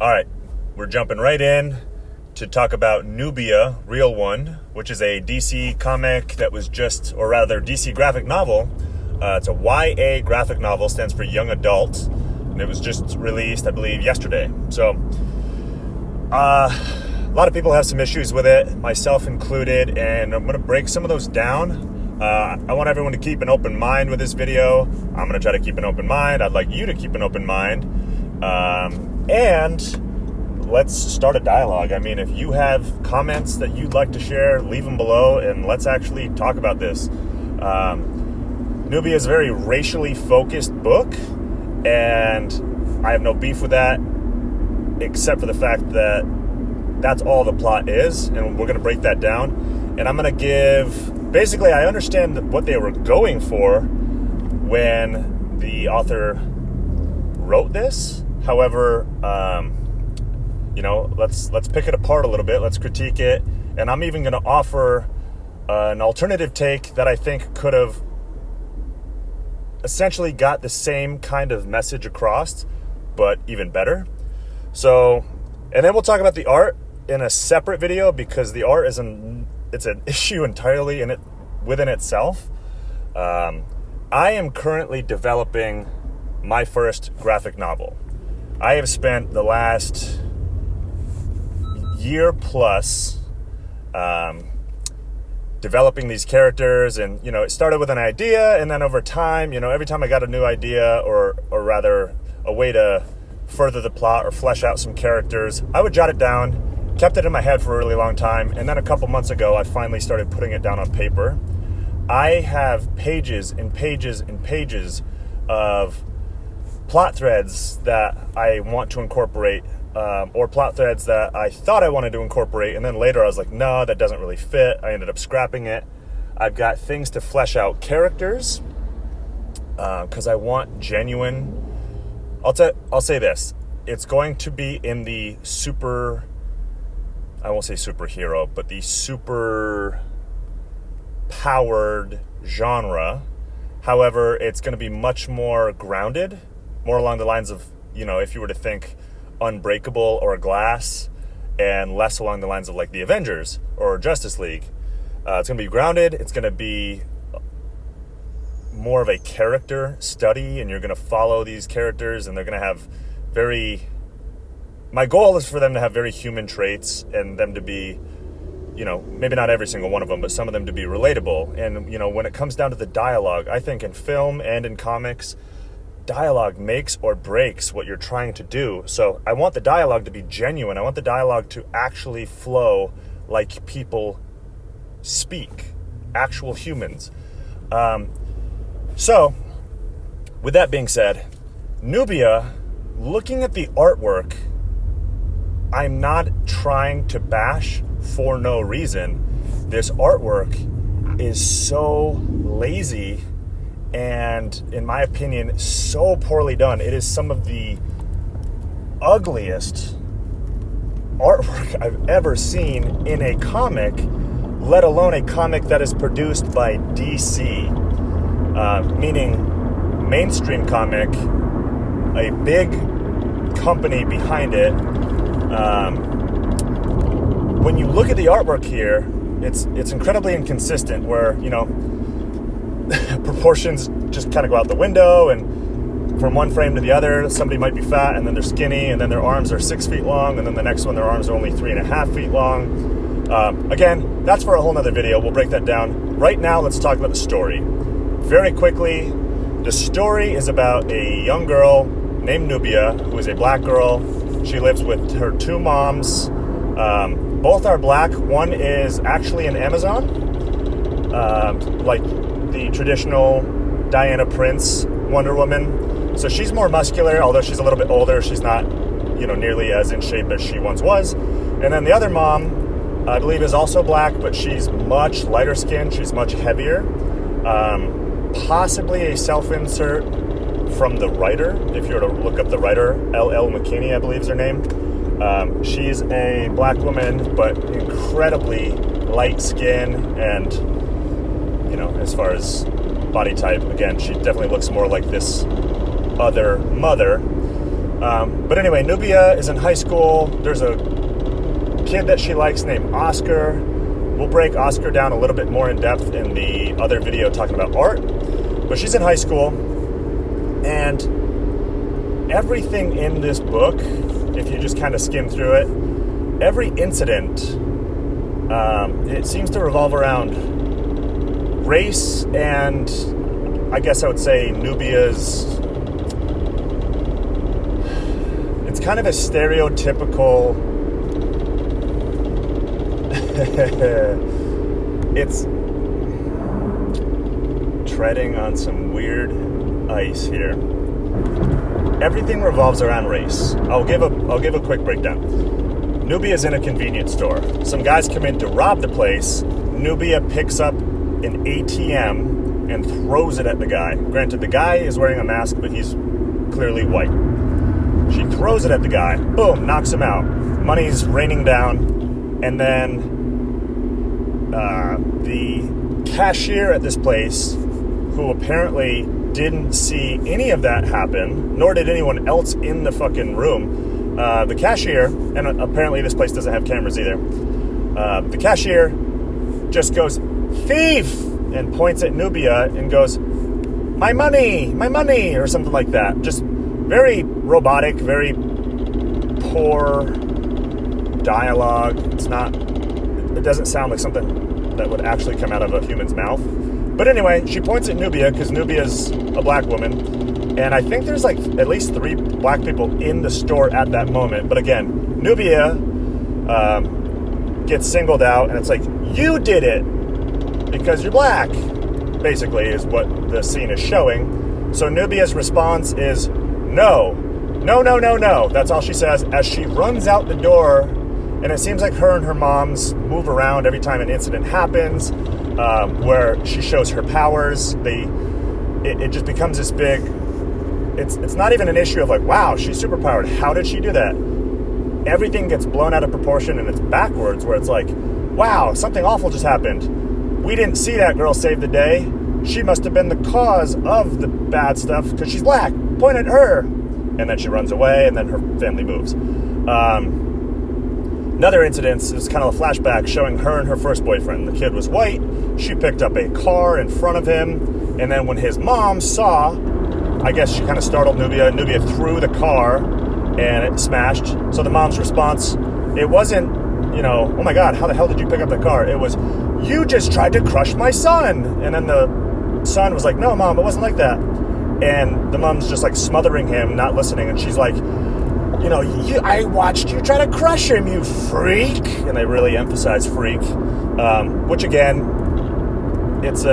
All right, we're jumping right in to talk about Nubia, Real One, which is a DC comic that was just, or rather DC graphic novel. It's a YA graphic novel, stands for young adult, and it was just released, I believe, yesterday. So, a lot of people have some issues with it, myself included, and I'm going to break some of those down. I want everyone to keep an open mind with this video. I'm going to try to keep an open mind. I'd like you to keep an open mind. And let's start a dialogue. I mean, if you have comments that you'd like to share, leave them below, and let's actually talk about this. Nubia is a very racially focused book, and I have no beef with that, except for the fact that that's all the plot is, and we're going to break that down. And I'm going to give, basically, I understand what they were going for when the author wrote this. However, let's pick it apart a little bit. Let's critique it. And I'm even going to offer an alternative take that I think could have essentially got the same kind of message across, but even better. So, and then we'll talk about the art in a separate video, because the art it's an issue entirely within itself. I am currently developing my first graphic novel. I have spent the last year plus developing these characters, and it started with an idea, and then over time, every time I got a new idea, or rather a way to further the plot or flesh out some characters, I would jot it down, kept it in my head for a really long time, and then a couple months ago I finally started putting it down on paper. I have pages and pages and pages of plot threads that I want to incorporate, or plot threads that I thought I wanted to incorporate, and then later I was like, no, that doesn't really fit. I ended up scrapping it. I've got things to flesh out characters, because I want genuine. I'll say this. It's going to be in the I won't say superhero, but the super powered genre. However, it's going to be much more grounded, more along the lines of, if you were to think Unbreakable or Glass, and less along the lines of like the Avengers or Justice League. It's going to be grounded. It's going to be more of a character study, and you're going to follow these characters, and they're going to have my goal is for them to have very human traits, and them to be, maybe not every single one of them, but some of them to be relatable. And, when it comes down to the dialogue, I think in film and in comics, dialogue makes or breaks what you're trying to do. So I want the dialogue to be genuine. I want the dialogue to actually flow like people speak, actual humans. So with that being said, Nubia, looking at the artwork, I'm not trying to bash for no reason. This artwork is so lazy and, in my opinion, so poorly done. It is some of the ugliest artwork I've ever seen in a comic, let alone a comic that is produced by DC, meaning mainstream comic, a big company behind it. When you look at the artwork here, it's incredibly inconsistent, where, proportions just kind of go out the window, and from one frame to the other, somebody might be fat, and then they're skinny, and then their arms are 6 feet long, and then the next one, their arms are only 3.5 feet long. Again, that's for a whole nother video. We'll break that down. Right now, let's talk about the story. Very quickly, the story is about a young girl named Nubia, who is a black girl. She lives with her two moms. Both are black. One is actually an Amazon, like the traditional Diana Prince Wonder Woman. So she's more muscular, although she's a little bit older. She's not, nearly as in shape as she once was. And then the other mom, I believe, is also black, but she's much lighter skinned. She's much heavier. Possibly a self-insert from the writer. If you were to look up the writer, L.L. McKinney, I believe is her name. She's a black woman, but incredibly light skin, and, as far as body type, again, she definitely looks more like this other mother. But anyway, Nubia is in high school. There's a kid that she likes named Oscar. We'll break Oscar down a little bit more in depth in the other video talking about art. But she's in high school, and everything in this book, if you just kind of skim through it, every incident, it seems to revolve around race and, I guess I would say, Nubia's... It's kind of a stereotypical... It's treading on some weird ice here. Everything revolves around race. I'll give a quick breakdown. Nubia's in a convenience store. Some guys come in to rob the place. Nubia picks up an ATM and throws it at the guy. Granted, the guy is wearing a mask, but he's clearly white. She throws it at the guy. Boom, knocks him out. Money's raining down. And then the cashier at this place, who apparently didn't see any of that happen, nor did anyone else in the fucking room. The cashier, and apparently this place doesn't have cameras either, the cashier just goes, "Thief!" and points at Nubia and goes, my money, or something like that. Just very robotic, very poor dialogue. It doesn't sound like something that would actually come out of a human's mouth. But anyway, she points at Nubia because Nubia's a black woman. And I think there's like at least 3 black people in the store at that moment. But again, Nubia gets singled out, and it's like, you did it because you're black, basically, is what the scene is showing. So Nubia's response is, no. That's all she says as she runs out the door. And it seems like her and her moms move around every time an incident happens, where she shows her powers. It just becomes this big... It's not even an issue of like, wow, she's superpowered. How did she do that? Everything gets blown out of proportion, and it's backwards, where it's like, wow, something awful just happened. We didn't see that girl save the day. She must have been the cause of the bad stuff because she's black. Point at her. And then she runs away, and then her family moves. Another incident is kind of a flashback showing her and her first boyfriend. The kid was white. She picked up a car in front of him. And then when his mom saw, I guess she kind of startled Nubia. Nubia threw the car and it smashed. So the mom's response, it wasn't, oh my God, how the hell did you pick up the car? It was, you just tried to crush my son. And then the son was like, no, Mom, it wasn't like that. And the mom's just like smothering him, not listening. And she's like, I watched you try to crush him, you freak. And they really emphasize freak, which again, it's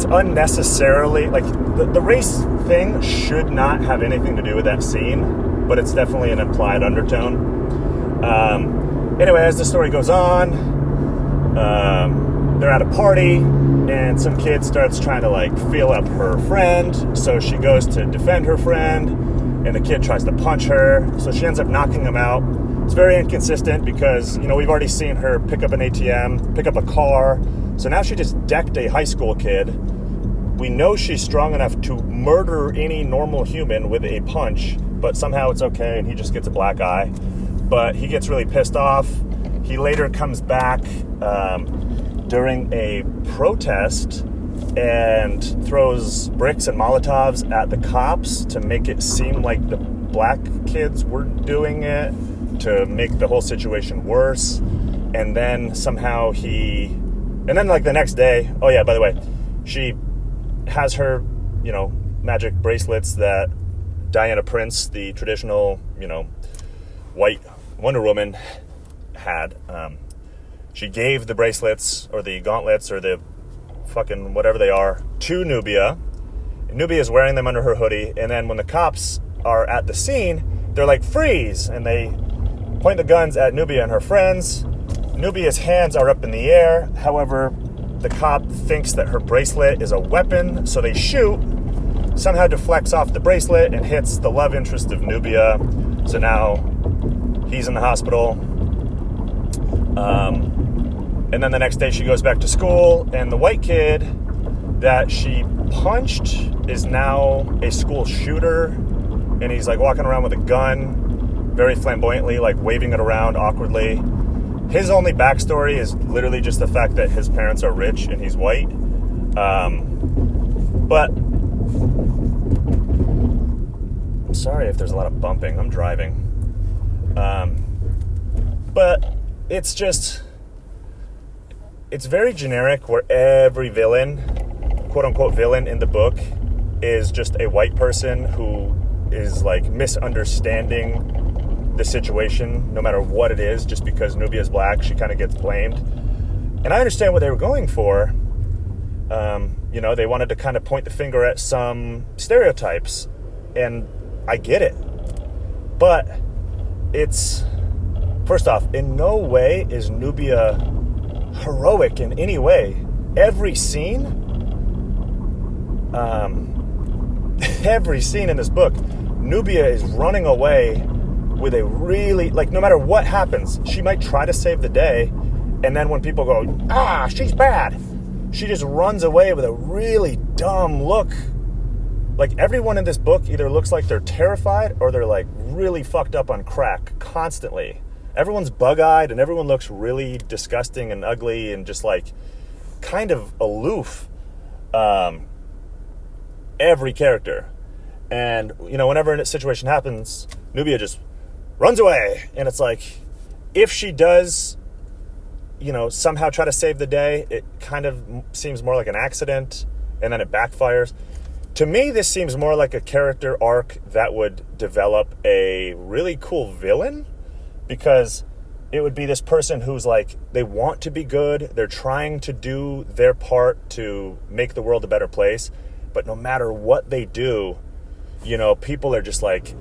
unnecessarily, like, the race thing should not have anything to do with that scene, but it's definitely an implied undertone. Anyway, as the story goes on, they're at a party, and some kid starts trying to, like, feel up her friend, so she goes to defend her friend, and the kid tries to punch her, so she ends up knocking him out. It's very inconsistent because, we've already seen her pick up an ATM, pick up a car, so now she just decked a high school kid. We know she's strong enough to murder any normal human with a punch, but somehow it's okay, and he just gets a black eye. But he gets really pissed off. He later comes back during a protest and throws bricks and Molotovs at the cops to make it seem like the black kids were doing it, to make the whole situation worse. And then somehow like the next day, oh yeah, by the way, she has her, magic bracelets that Diana Prince, the traditional, white Wonder Woman, had. She gave the bracelets or the gauntlets or the fucking whatever they are to Nubia. Nubia is wearing them under her hoodie, and then when the cops are at the scene, they're like, freeze, and they point the guns at Nubia and her friends. Nubia's hands are up in the air. However, the cop thinks that her bracelet is a weapon, so they shoot, somehow deflects off the bracelet and hits the love interest of Nubia. So now he's in the hospital. And then the next day she goes back to school, and the white kid that she punched is now a school shooter. and he's like walking around with a gun, very flamboyantly, like waving it around awkwardly. His only backstory is literally just the fact that his parents are rich and he's white. But I'm sorry if there's a lot of bumping. I'm driving. But it's very generic, where every villain, quote unquote villain in the book, is just a white person who is like misunderstanding the situation, no matter what it is. Just because Nubia is black, she kind of gets blamed. And I understand what they were going for. They wanted to kind of point the finger at some stereotypes, and I get it. But it's, first off, in no way is Nubia heroic in any way. Every scene in this book, Nubia is running away with a really, like, no matter what happens, she might try to save the day, and then when people go, she's bad, she just runs away with a really dumb look. Like, everyone in this book either looks like they're terrified or they're like really fucked up on crack constantly. Everyone's bug-eyed and everyone looks really disgusting and ugly and just like kind of aloof. Every character. And, whenever a situation happens, Nubia just runs away. And it's like, if she does, somehow try to save the day, it kind of seems more like an accident, and then it backfires. To me, this seems more like a character arc that would develop a really cool villain, because it would be this person who's like, they want to be good, they're trying to do their part to make the world a better place, but no matter what they do, people are just like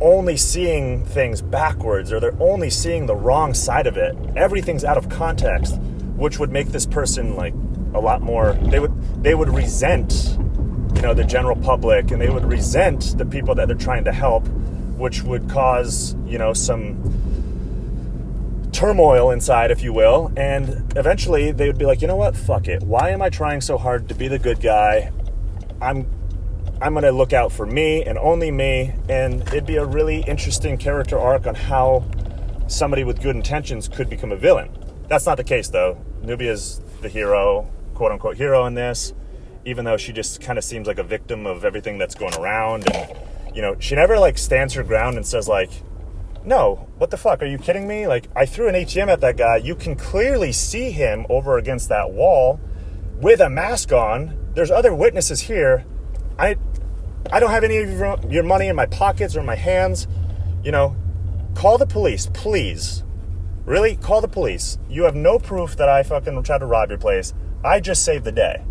only seeing things backwards, or they're only seeing the wrong side of it. Everything's out of context, which would make this person like a lot more, they would resent, the general public, and they would resent the people that they're trying to help, which would cause, some turmoil inside, if you will. And eventually they would be like, you know what, fuck it. Why am I trying so hard to be the good guy? I'm going to look out for me and only me. And it'd be a really interesting character arc on how somebody with good intentions could become a villain. That's not the case, though. Nubia's the hero, quote unquote hero in this, even though she just kind of seems like a victim of everything that's going around. And, she never like stands her ground and says like, no, what the fuck? Are you kidding me? Like, I threw an ATM at that guy. You can clearly see him over against that wall with a mask on. There's other witnesses here. I don't have any of your money in my pockets or in my hands. Call the police, please. Really? Call the police. You have no proof that I fucking tried to rob your place. I just saved the day.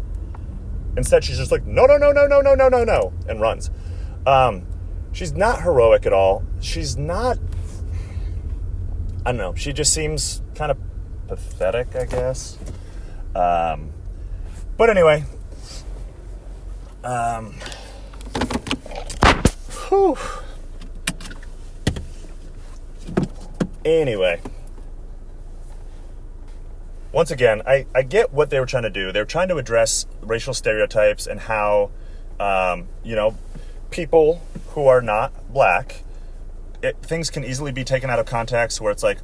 Instead, she's just like, no, and runs. She's not heroic at all. She's not, I don't know, she just seems kind of pathetic, I guess. But anyway, Anyway, once again, I get what they were trying to do. They were trying to address racial stereotypes and how, people who are not black, things can easily be taken out of context, where it's like,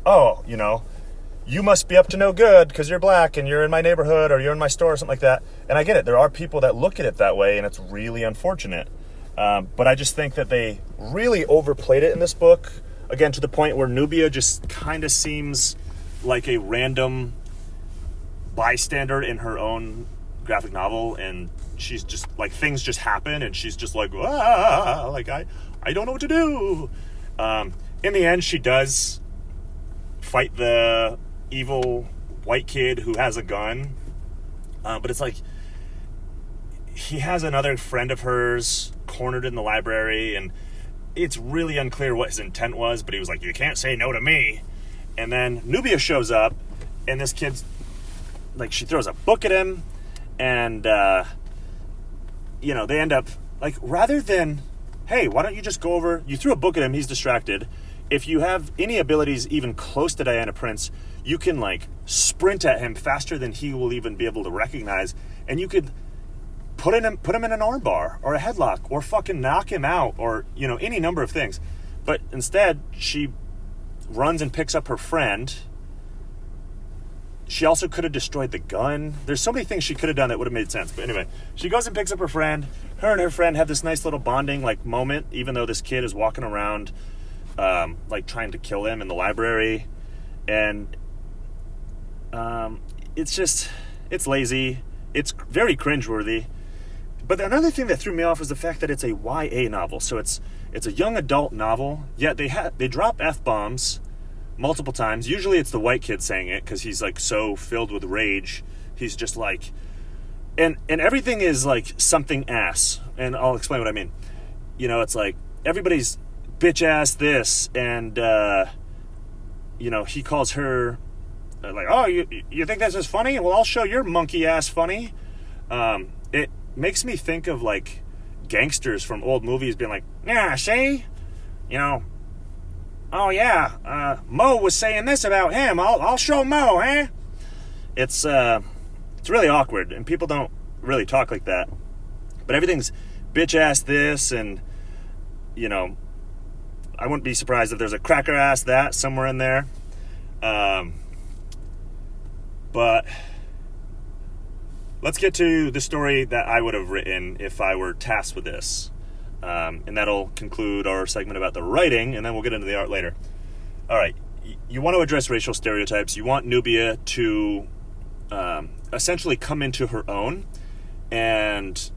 you must be up to no good because you're black and you're in my neighborhood or you're in my store or something like that. And I get it. There are people that look at it that way, and it's really unfortunate. But I just think that they really overplayed it in this book, again, to the point where Nubia just kind of seems like a random bystander in her own graphic novel, and she's just like, things just happen and she's just like, I don't know what to do. In the end, she does fight the evil white kid who has a gun, but it's like, he has another friend of hers cornered in the library, and it's really unclear what his intent was, but he was like, you can't say no to me. And then Nubia shows up, and this kid's like, she throws a book at him, and they end up like, rather than, hey, why don't you just go over, you threw a book at him, he's distracted. If you have any abilities even close to Diana Prince, you can like sprint at him faster than he will even be able to recognize, and you could put him in an armbar or a headlock or fucking knock him out or, any number of things. But instead, she runs and picks up her friend. She also could have destroyed the gun. There's so many things she could have done that would have made sense. But anyway, she goes and picks up her friend. Her and her friend have this nice little bonding moment, even though this kid is walking around trying to kill him in the library. And it's lazy. It's very cringeworthy. But another thing that threw me off was the fact that it's a YA novel. So it's a young adult novel, yet they drop F-bombs multiple times. Usually it's the white kid saying it because he's so filled with rage. He's just and everything is something ass. And I'll explain what I mean. It's everybody's bitch ass this, and he calls her oh, you think this is funny? Well, I'll show your monkey ass funny. It makes me think of gangsters from old movies being yeah, see? Oh yeah, Mo was saying this about him. I'll show Mo, eh? It's really awkward, and people don't really talk like that. But everything's bitch ass this, and I wouldn't be surprised if there's a cracker ass that somewhere in there. But let's get to the story that I would have written if I were tasked with this. And that'll conclude our segment about the writing, and then we'll get into the art later. All right. You want to address racial stereotypes. You want Nubia to essentially come into her own, and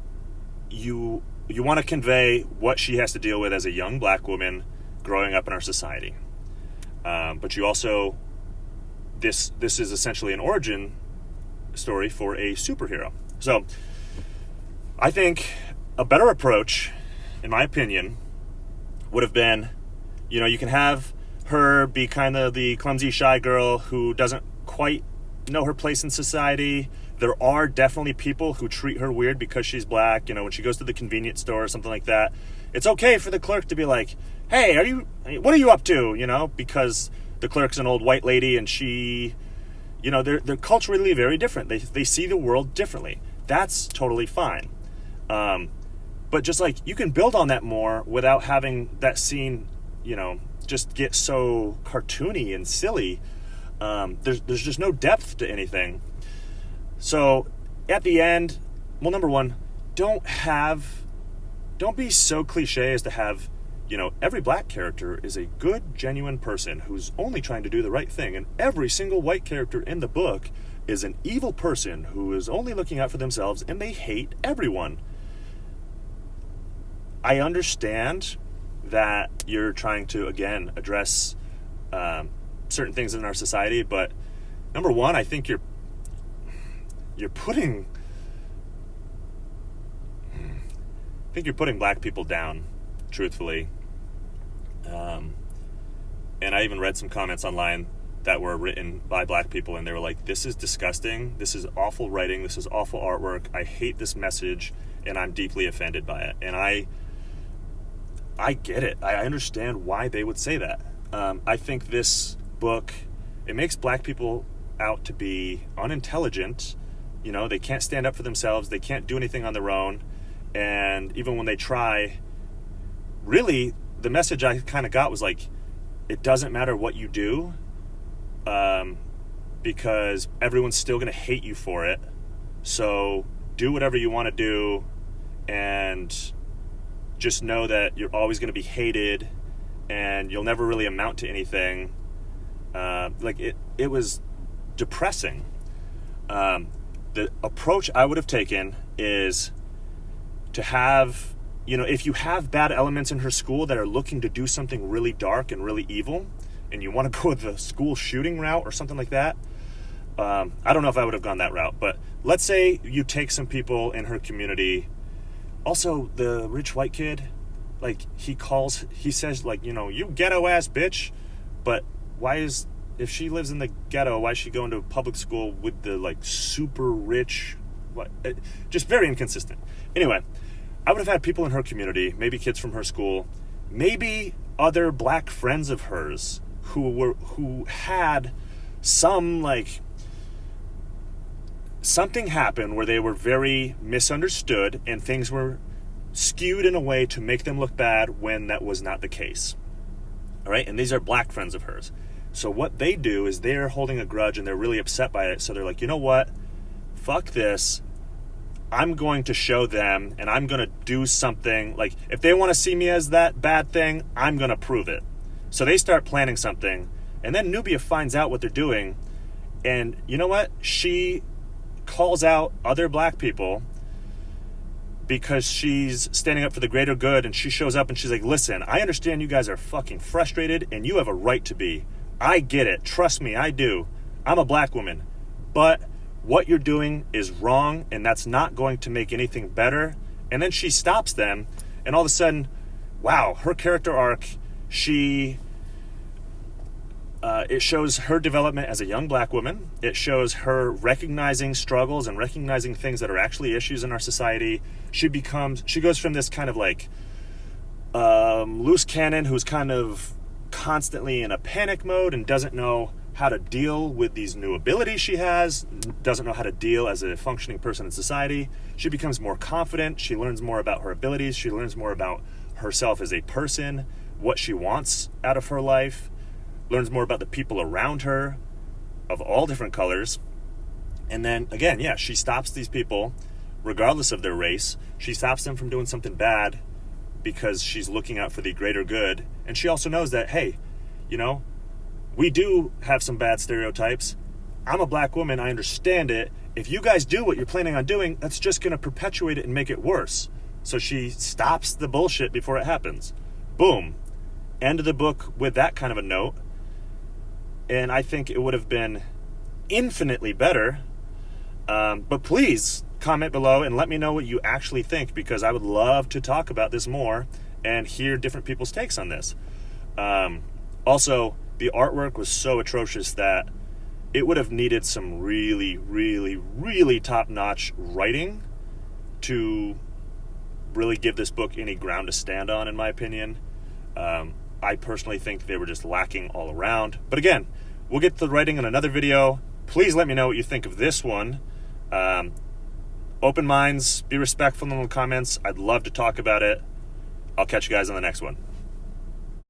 you want to convey what she has to deal with as a young black woman growing up in our society. But you also, this is essentially an origin story for a superhero. So I think a better approach, in my opinion, would have been, you can have her be kind of the clumsy, shy girl who doesn't quite know her place in society. There are definitely people who treat her weird because she's black. When she goes to the convenience store or something like that, it's okay for the clerk to be like, hey, what are you up to? Because the clerk's an old white lady and she, they're culturally very different. They see the world differently. That's totally fine. But just you can build on that more without having that scene, just get so cartoony and silly. There's just no depth to anything. So at the end, well, number one, don't be so cliche as to have, every black character is a good, genuine person who's only trying to do the right thing. And every single white character in the book is an evil person who is only looking out for themselves and they hate everyone. I understand that you're trying to, again, address certain things in our society, but number one, I think you're putting black people down, truthfully. And I even read some comments online that were written by black people, and they were like, this is disgusting, this is awful writing, this is awful artwork, I hate this message, and I'm deeply offended by it. And I get it. I understand why they would say that. I think this book, it makes black people out to be unintelligent. They can't stand up for themselves. They can't do anything on their own. And even when they try, really, the message I kind of got was it doesn't matter what you do, because everyone's still going to hate you for it. So do whatever you want to do, and just know that you're always going to be hated, and you'll never really amount to anything. It was depressing. The approach I would have taken is to have, if you have bad elements in her school that are looking to do something really dark and really evil, and you want to go the school shooting route or something like that, I don't know if I would have gone that route, but let's say you take some people in her community. Also, the rich white kid, he says, you ghetto ass bitch, but if she lives in the ghetto, why is she going to public school with the super rich? Just very inconsistent. Anyway, I would have had people in her community, maybe kids from her school, maybe other black friends of hers who had some something happened where they were very misunderstood and things were skewed in a way to make them look bad when that was not the case. All right, and these are black friends of hers. So what they do is they're holding a grudge and they're really upset by it. So they're like, you know what? Fuck this. I'm going to show them and I'm going to do something. Like, if they want to see me as that bad thing, I'm going to prove it. So they start planning something. And then Nubia finds out what they're doing. And you know what? She calls out other black people because she's standing up for the greater good. And she shows up and she's like, listen, I understand you guys are fucking frustrated and you have a right to be. I get it. Trust me, I do. I'm a black woman. But what you're doing is wrong, and that's not going to make anything better. And then she stops them, and all of a sudden, wow, her character arc, it shows her development as a young black woman. It shows her recognizing struggles and recognizing things that are actually issues in our society. She goes from this kind of like loose cannon who's kind of constantly in a panic mode and doesn't know how to deal with these new abilities she has, doesn't know how to deal as a functioning person in society. She becomes more confident. She learns more about her abilities. She learns more about herself as a person, what she wants out of her life, learns more about the people around her of all different colors. And then again, yeah, she stops these people regardless of their race. She stops them from doing something bad because she's looking out for the greater good. And she also knows that, hey, you know, we do have some bad stereotypes. I'm a black woman. I understand it. If you guys do what you're planning on doing, that's just going to perpetuate it and make it worse. So she stops the bullshit before it happens. Boom. End of the book with that kind of a note. And I think it would have been infinitely better. But please comment below and let me know what you actually think, because I would love to talk about this more and hear different people's takes on this. Also, the artwork was so atrocious that it would have needed some really, really, really top-notch writing to really give this book any ground to stand on, in my opinion. I personally think they were just lacking all around. But again, we'll get to the writing in another video. Please let me know what you think of this one. Open minds, be respectful in the comments. I'd love to talk about it. I'll catch you guys on the next one.